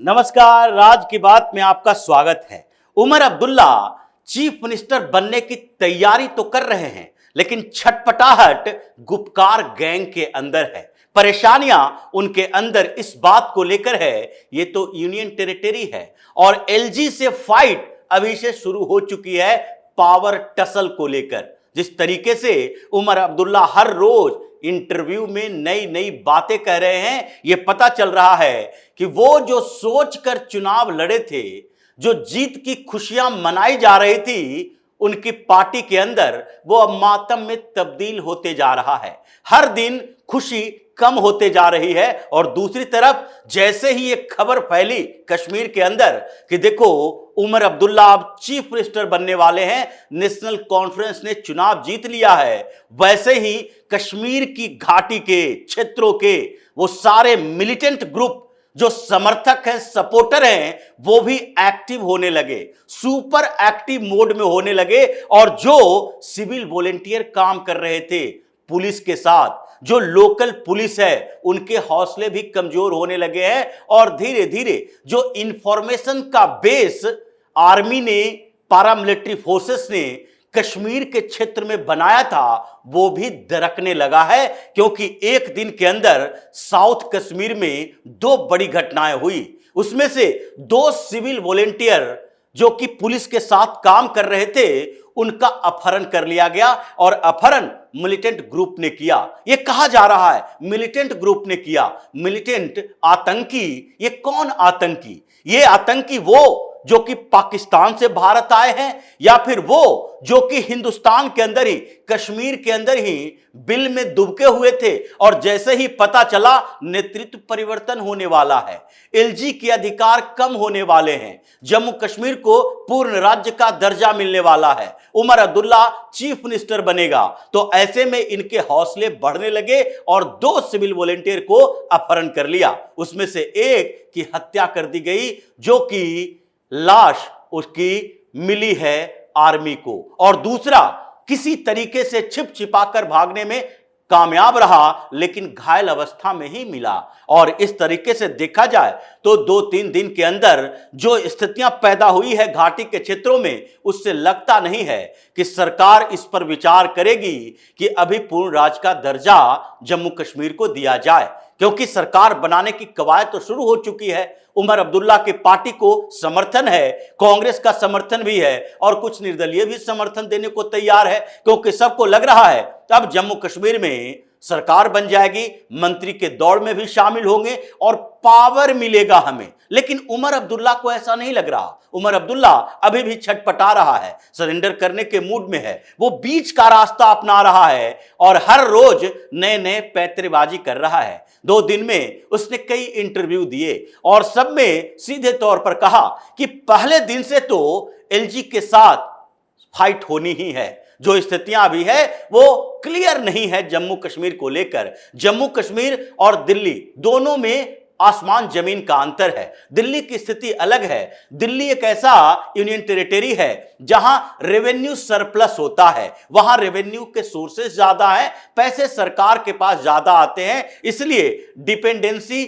नमस्कार, राज की बात में आपका स्वागत है। उमर अब्दुल्ला चीफ मिनिस्टर बनने की तैयारी तो कर रहे हैं, लेकिन छटपटाहट गुपकार गैंग के अंदर है। परेशानियां उनके अंदर इस बात को लेकर है, ये तो यूनियन टेरिटरी है और एलजी से फाइट अभी से शुरू हो चुकी है पावर टसल को लेकर। जिस तरीके से उमर अब्दुल्ला हर रोज इंटरव्यू में नई नई बातें कह रहे हैं, यह पता चल रहा है कि वो जो सोचकर चुनाव लड़े थे, जो जीत की खुशियां मनाई जा रही थी उनकी पार्टी के अंदर, वो अब मातम में तब्दील होते जा रहा है। हर दिन खुशी कम होते जा रही है और दूसरी तरफ जैसे ही एक खबर फैली कश्मीर के अंदर कि देखो उमर अब्दुल्ला अब चीफ मिनिस्टर बनने वाले हैं, नेशनल कॉन्फ्रेंस ने चुनाव जीत लिया है, वैसे ही कश्मीर की घाटी के क्षेत्रों के वो सारे मिलिटेंट ग्रुप जो समर्थक हैं, सपोर्टर हैं, वो भी एक्टिव होने लगे, सुपर एक्टिव मोड में होने लगे। और जो सिविल वॉलेंटियर काम कर रहे थे पुलिस के साथ, जो लोकल पुलिस है, उनके हौसले भी कमजोर होने लगे हैं और धीरे धीरे जो इंफॉर्मेशन का बेस आर्मी ने, पैरामिलिट्री फोर्सेस ने कश्मीर के क्षेत्र में बनाया था, वो भी दरकने लगा है। क्योंकि एक दिन के अंदर साउथ कश्मीर में दो बड़ी घटनाएं हुई। उसमें से दो सिविल वॉलेंटियर जो कि पुलिस के साथ काम कर रहे थे, उनका अपहरण कर लिया गया और अपहरण मिलिटेंट ग्रुप ने किया। यह कहा जा रहा है मिलिटेंट ग्रुप ने किया। मिलिटेंट आतंकी, ये कौन आतंकी? ये आतंकी वो जो कि पाकिस्तान से भारत आए हैं, या फिर वो जो कि हिंदुस्तान के अंदर ही, कश्मीर के अंदर ही बिल में दुबके हुए थे और जैसे ही पता चला नेतृत्व परिवर्तन होने वाला है, एलजी के अधिकार कम होने वाले हैं, जम्मू कश्मीर को पूर्ण राज्य का दर्जा मिलने वाला है, उमर अब्दुल्ला चीफ मिनिस्टर बनेगा, तो ऐसे में इनके हौसले बढ़ने लगे और दो सिविल वॉलेंटियर को अपहरण कर लिया। उसमें से एक की हत्या कर दी गई, जो कि लाश उसकी मिली है आर्मी को, और दूसरा किसी तरीके से छिप छिपाकर भागने में कामयाब रहा, लेकिन घायल अवस्था में ही मिला। और इस तरीके से देखा जाए तो 2-3 दिन के अंदर जो स्थितियां पैदा हुई है घाटी के क्षेत्रों में, उससे लगता नहीं है कि सरकार इस पर विचार करेगी कि अभी पूर्ण राज्य का दर्जा जम्मू कश्मीर को दिया जाए, क्योंकि सरकार बनाने की कवायद तो शुरू हो चुकी है। उमर अब्दुल्ला की पार्टी को समर्थन है, कांग्रेस का समर्थन भी है और कुछ निर्दलीय भी समर्थन देने को तैयार है, क्योंकि सबको लग रहा है तब जम्मू कश्मीर में सरकार बन जाएगी, मंत्री के दौड़ में भी शामिल होंगे और पावर मिलेगा हमें। लेकिन उमर अब्दुल्ला को ऐसा नहीं लग रहा। उमर अब्दुल्ला अभी भी छटपटा रहा है, सरेंडर करने के मूड में है, वो बीच का रास्ता अपना रहा है और हर रोज नए नए पैंतरेबाजी कर रहा है। 2 दिन में उसने कई इंटरव्यू दिए और सब में सीधे तौर पर कहा कि पहले दिन से तो एलजी के साथ फाइट होनी ही है। जो स्थितियां अभी है वो क्लियर नहीं है जम्मू कश्मीर को लेकर। जम्मू कश्मीर और दिल्ली दोनों में आसमान जमीन का अंतर है। दिल्ली की स्थिति अलग है। दिल्ली एक ऐसा यूनियन टेरिटरी है जहां रेवेन्यू सरप्लस होता है, वहां रेवेन्यू के सोर्सेस ज्यादा हैं, पैसे सरकार के पास ज्यादा आते हैं, इसलिए डिपेंडेंसी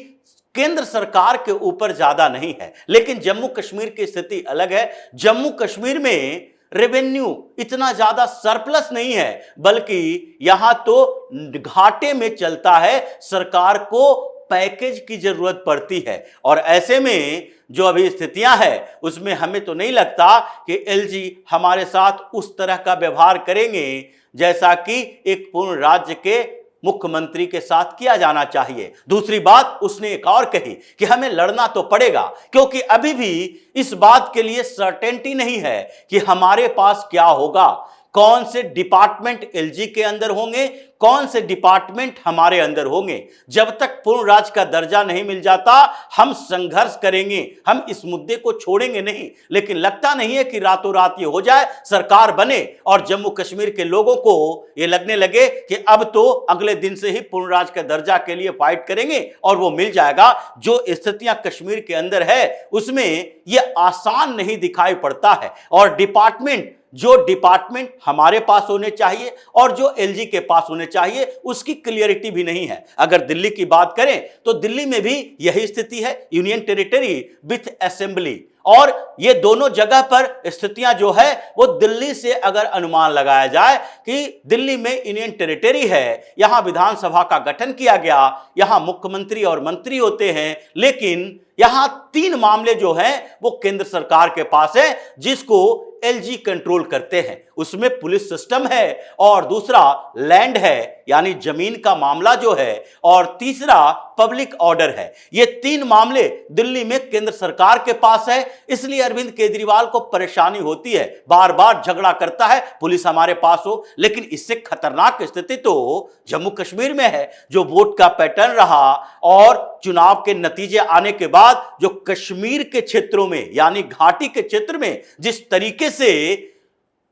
केंद्र सरकार के ऊपर ज्यादा नहीं है। लेकिन जम्मू कश्मीर की स्थिति अलग है। जम्मू कश्मीर में रेवेन्यू इतना ज्यादा सरप्लस नहीं है, बल्कि यहां तो घाटे में चलता है, सरकार को पैकेज की जरूरत पड़ती है। और ऐसे में जो अभी स्थितियां हैं उसमें हमें तो नहीं लगता कि एलजी हमारे साथ उस तरह का व्यवहार करेंगे जैसा कि एक पूर्ण राज्य के मुख्यमंत्री के साथ किया जाना चाहिए। दूसरी बात उसने एक और कही कि हमें लड़ना तो पड़ेगा, क्योंकि अभी भी इस बात के लिए सर्टेनिटी नहीं है कि हमारे पास क्या होगा, कौन से डिपार्टमेंट एलजी के अंदर होंगे, कौन से डिपार्टमेंट हमारे अंदर होंगे। जब तक पूर्ण राज्य का दर्जा नहीं मिल जाता हम संघर्ष करेंगे, हम इस मुद्दे को छोड़ेंगे नहीं। लेकिन लगता नहीं है कि रातों रात ये हो जाए, सरकार बने और जम्मू कश्मीर के लोगों को ये लगने लगे कि अब तो अगले दिन से ही पूर्ण राज्य का दर्जा के लिए फाइट करेंगे और वो मिल जाएगा। जो स्थितियां कश्मीर के अंदर है उसमें ये आसान नहीं दिखाई पड़ता है। और डिपार्टमेंट जो डिपार्टमेंट हमारे पास होने चाहिए और जो एलजी के पास होने चाहिए उसकी क्लियरिटी भी नहीं है। अगर दिल्ली की बात करें तो दिल्ली में भी यही स्थिति है, यूनियन टेरिटरी विथ असेंबली, और ये दोनों जगह पर स्थितियां जो है वो दिल्ली से अगर अनुमान लगाया जाए कि दिल्ली में यूनियन टेरिटरी है, यहां विधानसभा का गठन किया गया, यहां मुख्यमंत्री और मंत्री होते हैं, लेकिन यहां 3 मामले जो हैं वो केंद्र सरकार के पास है जिसको एलजी कंट्रोल करते हैं। उसमें पुलिस सिस्टम है और दूसरा लैंड है यानी जमीन का मामला जो है, और तीसरा पब्लिक ऑर्डर है। ये 3 मामले दिल्ली में केंद्र सरकार के पास है, इसलिए अरविंद केजरीवाल को परेशानी होती है, बार बार झगड़ा करता है पुलिस हमारे पास हो। लेकिन इससे खतरनाक स्थिति तो जम्मू कश्मीर में है, जो वोट का पैटर्न रहा और चुनाव के नतीजे आने के बाद जो कश्मीर के क्षेत्रों में यानी घाटी के क्षेत्र में जिस तरीके से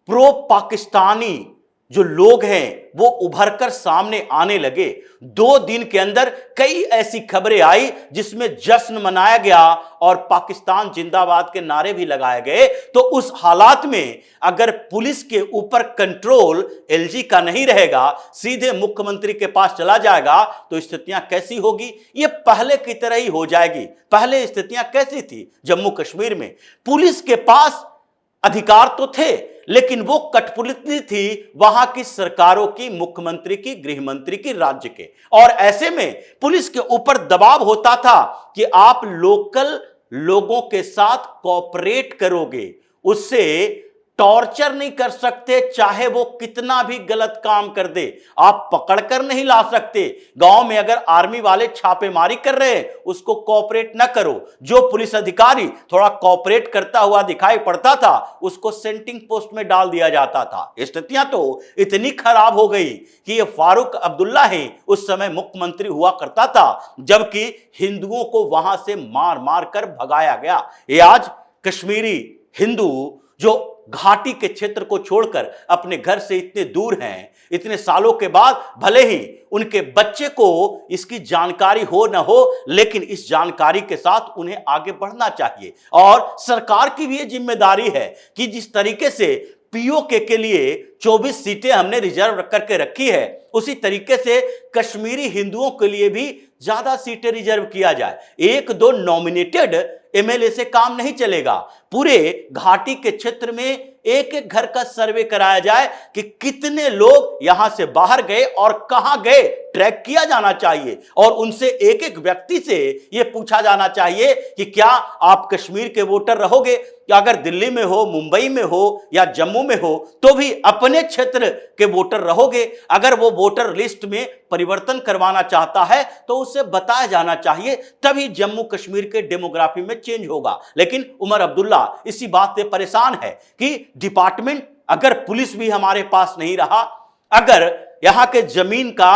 प्रो पाकिस्तानी जो लोग हैं वो उभर कर सामने आने लगे। 2 दिन के अंदर कई ऐसी खबरें आई जिसमें जश्न मनाया गया और पाकिस्तान जिंदाबाद के नारे भी लगाए गए। तो उस हालात में अगर पुलिस के ऊपर कंट्रोल एलजी का नहीं रहेगा, सीधे मुख्यमंत्री के पास चला जाएगा, तो स्थितियां कैसी होगी? ये पहले की तरह ही हो जाएगी। पहले स्थितियां कैसी थी जम्मू कश्मीर में? पुलिस के पास अधिकार तो थे लेकिन वो कठपुतली थी वहां की सरकारों की, मुख्यमंत्री की, गृह मंत्री की, राज्य के। और ऐसे में पुलिस के ऊपर दबाव होता था कि आप लोकल लोगों के साथ कोऑपरेट करोगे, उससे टॉर्चर नहीं कर सकते, चाहे वो कितना भी गलत काम कर दे, आप पकड़कर नहीं ला सकते। गांव में अगर आर्मी वाले छापेमारी कर रहे हैं उसको कोऑपरेट ना करो। जो पुलिस अधिकारी थोड़ा कोऑपरेट करता हुआ दिखाई पड़ता था उसको सेंटिंग पोस्ट में डाल दिया जाता था। स्थितियां तो इतनी खराब हो गई कि ये फारूक अब्दुल्ला ही उस समय मुख्यमंत्री हुआ करता था, जबकि हिंदुओं को वहां से मार मार कर भगाया गया। ये आज कश्मीरी हिंदू जो घाटी के क्षेत्र को छोड़कर अपने घर से इतने दूर हैं, इतने सालों के बाद भले ही उनके बच्चे को इसकी जानकारी हो न हो, लेकिन इस जानकारी के साथ उन्हें आगे बढ़ना चाहिए। और सरकार की भी ये जिम्मेदारी है कि जिस तरीके से पीओके के लिए 24 सीटें हमने रिजर्व करके रखी है, उसी तरीके से कश्मीरी हिंदुओं के लिए भी ज्यादा सीटें रिजर्व किया जाए। 1-2 नॉमिनेटेड एमएलए से काम नहीं चलेगा। पूरे घाटी के क्षेत्र में एक एक घर का सर्वे कराया जाए कि कितने लोग यहां से बाहर गए और कहां गए, ट्रैक किया जाना चाहिए। और उनसे एक एक व्यक्ति से यह पूछा जाना चाहिए कि क्या आप कश्मीर के वोटर रहोगे, या अगर दिल्ली में हो, मुंबई में हो या जम्मू में हो तो भी अपने क्षेत्र के वोटर रहोगे। अगर वो वोटर लिस्ट में परिवर्तन करवाना चाहता है तो उसे बताया जाना चाहिए, तभी जम्मू कश्मीर के डेमोग्राफी में चेंज होगा। लेकिन उमर अब्दुल्ला इसी बात से परेशान है कि डिपार्टमेंट, अगर पुलिस भी हमारे पास नहीं रहा, अगर यहां के जमीन का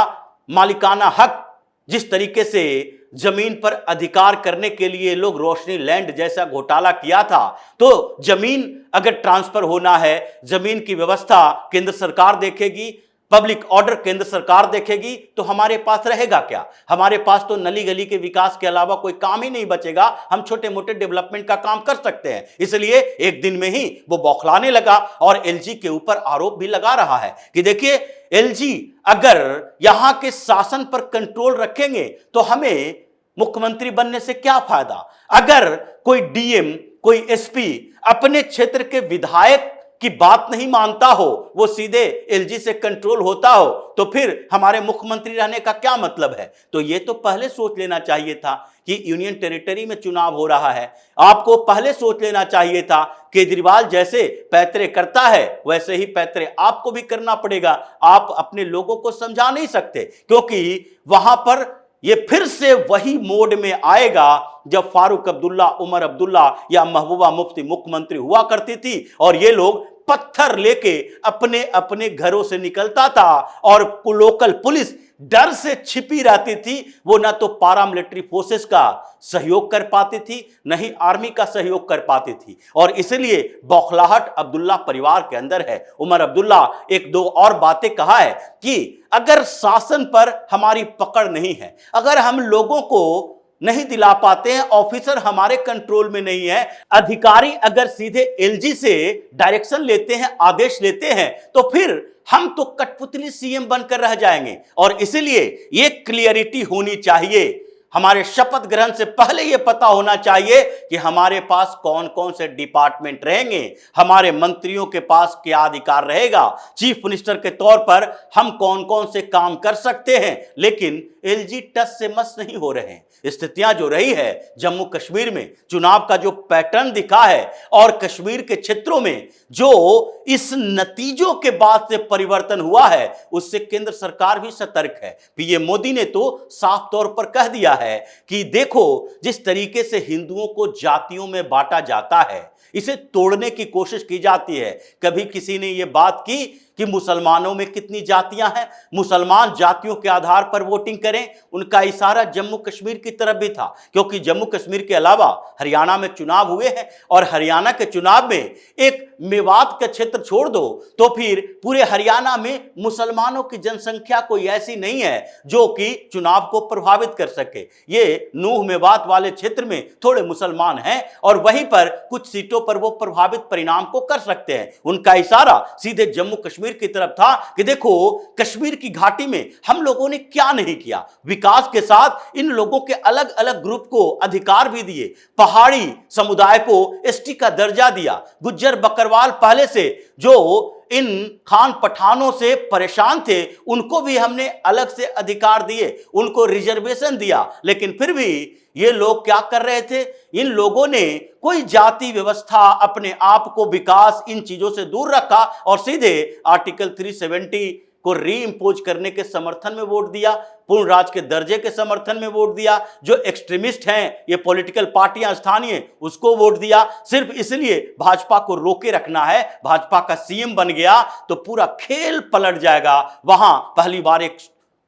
मालिकाना हक, जिस तरीके से जमीन पर अधिकार करने के लिए लोग रोशनी लैंड जैसा घोटाला किया था, तो जमीन अगर ट्रांसफर होना है, जमीन की व्यवस्था केंद्र सरकार देखेगी, पब्लिक ऑर्डर केंद्र सरकार देखेगी, तो हमारे पास रहेगा क्या? हमारे पास तो नली गली के विकास के अलावा कोई काम ही नहीं बचेगा। हम छोटे मोटे डेवलपमेंट का काम कर सकते हैं। इसलिए एक दिन में ही वो बौखलाने लगा और एलजी के ऊपर आरोप भी लगा रहा है कि देखिए, एलजी अगर यहां के शासन पर कंट्रोल रखेंगे तो हमें मुख्यमंत्री बनने से क्या फायदा? अगर कोई डीएम, कोई एसपी अपने क्षेत्र के विधायक की बात नहीं मानता हो, वो सीधे एलजी से कंट्रोल होता हो, तो फिर हमारे मुख्यमंत्री रहने का क्या मतलब है? तो ये तो पहले सोच लेना चाहिए था कि यूनियन टेरिटरी में चुनाव हो रहा है। आपको पहले सोच लेना चाहिए था। केजरीवाल जैसे पैतरे करता है वैसे ही पैतरे आपको भी करना पड़ेगा। आप अपने लोगों को समझा नहीं सकते, क्योंकि वहां पर ये फिर से वही मोड में आएगा जब फारूक अब्दुल्ला, उमर अब्दुल्ला या महबूबा मुफ्ती मुख्यमंत्री हुआ करती थी और ये लोग पत्थर लेके अपने अपने घरों से निकलता था और लोकल पुलिस डर से छिपी रहती थी। वो ना तो पारामिलिट्री फोर्सेस का सहयोग कर पाती थी, न ही आर्मी का सहयोग कर पाती थी, और इसलिए बौखलाहट अब्दुल्ला परिवार के अंदर है। उमर अब्दुल्ला 1-2 और बातें कहा है कि अगर शासन पर हमारी पकड़ नहीं है, अगर हम लोगों को नहीं दिला पाते हैं, ऑफिसर हमारे कंट्रोल में नहीं है। अधिकारी अगर सीधे एलजी से डायरेक्शन लेते हैं, आदेश लेते हैं, तो फिर हम तो कठपुतली सीएम बनकर रह जाएंगे। और इसलिए ये क्लियरिटी होनी चाहिए, हमारे शपथ ग्रहण से पहले यह पता होना चाहिए कि हमारे पास कौन कौन से डिपार्टमेंट रहेंगे, हमारे मंत्रियों के पास क्या अधिकार रहेगा, चीफ मिनिस्टर के तौर पर हम कौन कौन से काम कर सकते हैं। लेकिन एलजी टस से मस नहीं हो रहे हैं। स्थितियां जो रही है जम्मू कश्मीर में, चुनाव का जो पैटर्न दिखा है और कश्मीर के क्षेत्रों में जो इस नतीजों के बाद से परिवर्तन हुआ है, उससे केंद्र सरकार भी सतर्क है। पीएम मोदी ने तो साफ तौर पर कह दिया है कि देखो, जिस तरीके से हिंदुओं को जातियों में बांटा जाता है, इसे तोड़ने की कोशिश की जाती है। कभी किसी ने यह बात की कि मुसलमानों में कितनी जातियां हैं, मुसलमान जातियों के आधार पर वोटिंग करें। उनका इशारा जम्मू कश्मीर की तरफ भी था, क्योंकि जम्मू कश्मीर के अलावा हरियाणा में चुनाव हुए हैं और हरियाणा के चुनाव में एक मेवात का क्षेत्र छोड़ दो तो फिर पूरे हरियाणा में मुसलमानों की जनसंख्या कोई ऐसी नहीं है जो कि चुनाव को प्रभावित कर सके। ये नूह मेवात वाले क्षेत्र में थोड़े मुसलमान हैं और वहीं पर कुछ सीटों पर वो प्रभावित परिणाम को कर सकते हैं। उनका इशारा सीधे जम्मू कश्मीर की तरफ था कि देखो, कश्मीर की घाटी में हम लोगों ने क्या नहीं किया। विकास के साथ इन लोगों के अलग अलग ग्रुप को अधिकार भी दिए, पहाड़ी समुदाय को एसटी का दर्जा दिया, गुज्जर बकरवाल पहले से जो इन खान पठानों से परेशान थे उनको भी हमने अलग से अधिकार दिए, उनको रिजर्वेशन दिया। लेकिन फिर भी ये लोग क्या कर रहे थे, इन लोगों ने कोई जाति व्यवस्था, अपने आप को विकास, इन चीजों से दूर रखा और सीधे आर्टिकल 370 को री इंपोज करने के समर्थन में वोट दिया, पूर्ण राज के दर्जे के समर्थन में वोट दिया। जो एक्सट्रीमिस्ट हैं, ये पॉलिटिकल पार्टियां स्थानीय, उसको वोट दिया। सिर्फ इसलिए भाजपा को रोके रखना है, भाजपा का सीएम बन गया तो पूरा खेल पलट जाएगा। वहां पहली बार एक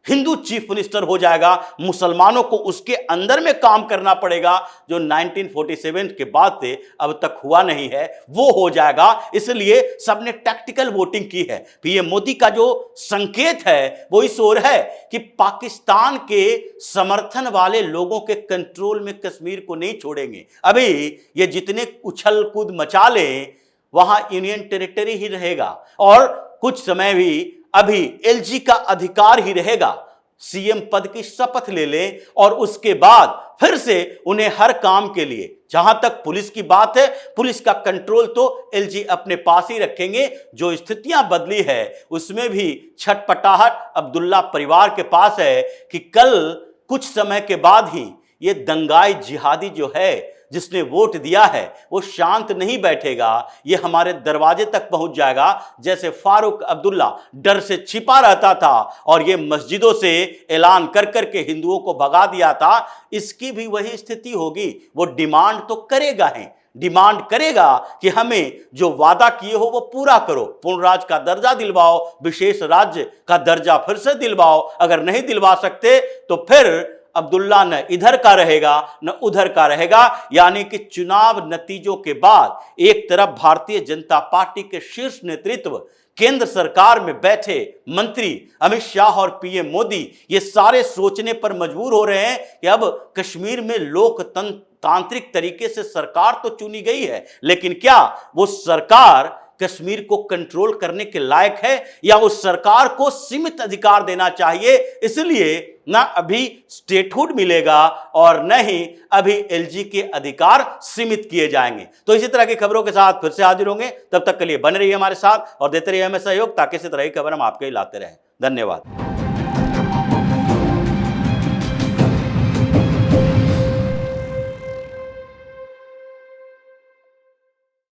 हिंदू चीफ मिनिस्टर हो जाएगा, मुसलमानों को उसके अंदर में काम करना पड़ेगा, जो 1947 के बाद से अब तक हुआ नहीं है, वो हो जाएगा। इसलिए सबने टैक्टिकल वोटिंग की है। पीएम मोदी का जो संकेत है वो इस ओर है कि पाकिस्तान के समर्थन वाले लोगों के कंट्रोल में कश्मीर को नहीं छोड़ेंगे। अभी ये जितने उछल कूद मचा लें, वहां यूनियन टेरिटरी ही रहेगा और कुछ समय भी अभी एलजी का अधिकार ही रहेगा। सीएम पद की शपथ ले लें और उसके बाद फिर से उन्हें हर काम के लिए, जहां तक पुलिस की बात है, पुलिस का कंट्रोल तो एलजी अपने पास ही रखेंगे। जो स्थितियां बदली है उसमें भी छटपटाहट अब्दुल्ला परिवार के पास है कि कल कुछ समय के बाद ही ये दंगाई जिहादी जो है, जिसने वोट दिया है, वो शांत नहीं बैठेगा, ये हमारे दरवाजे तक पहुंच जाएगा। जैसे फारूक अब्दुल्ला डर से छिपा रहता था और ये मस्जिदों से ऐलान कर करके हिंदुओं को भगा दिया था, इसकी भी वही स्थिति होगी। वो डिमांड तो करेगा ही, डिमांड करेगा कि हमें जो वादा किए हो वो पूरा करो, पूर्ण राज का दर्जा दिलवाओ, विशेष राज्य का दर्जा फिर से दिलवाओ। अगर नहीं दिलवा सकते तो फिर अब्दुल्ला न इधर का रहेगा न उधर का रहेगा। यानी कि चुनाव नतीजों के बाद एक तरफ भारतीय जनता पार्टी के शीर्ष नेतृत्व, केंद्र सरकार में बैठे मंत्री अमित शाह और पीएम मोदी, ये सारे सोचने पर मजबूर हो रहे हैं कि अब कश्मीर में लोकतांत्रिक तरीके से सरकार तो चुनी गई है, लेकिन क्या वो सरकार कश्मीर को कंट्रोल करने के लायक है, या उस सरकार को सीमित अधिकार देना चाहिए। इसलिए ना अभी स्टेटहुड मिलेगा और न ही अभी एलजी के अधिकार सीमित किए जाएंगे। तो इसी तरह की खबरों के साथ फिर से हाजिर होंगे, तब तक के लिए बने रहिए हमारे साथ और देते रहिए हमें सहयोग, ताकि इसी तरह की खबर हम आपके लिए लाते रहें। धन्यवाद।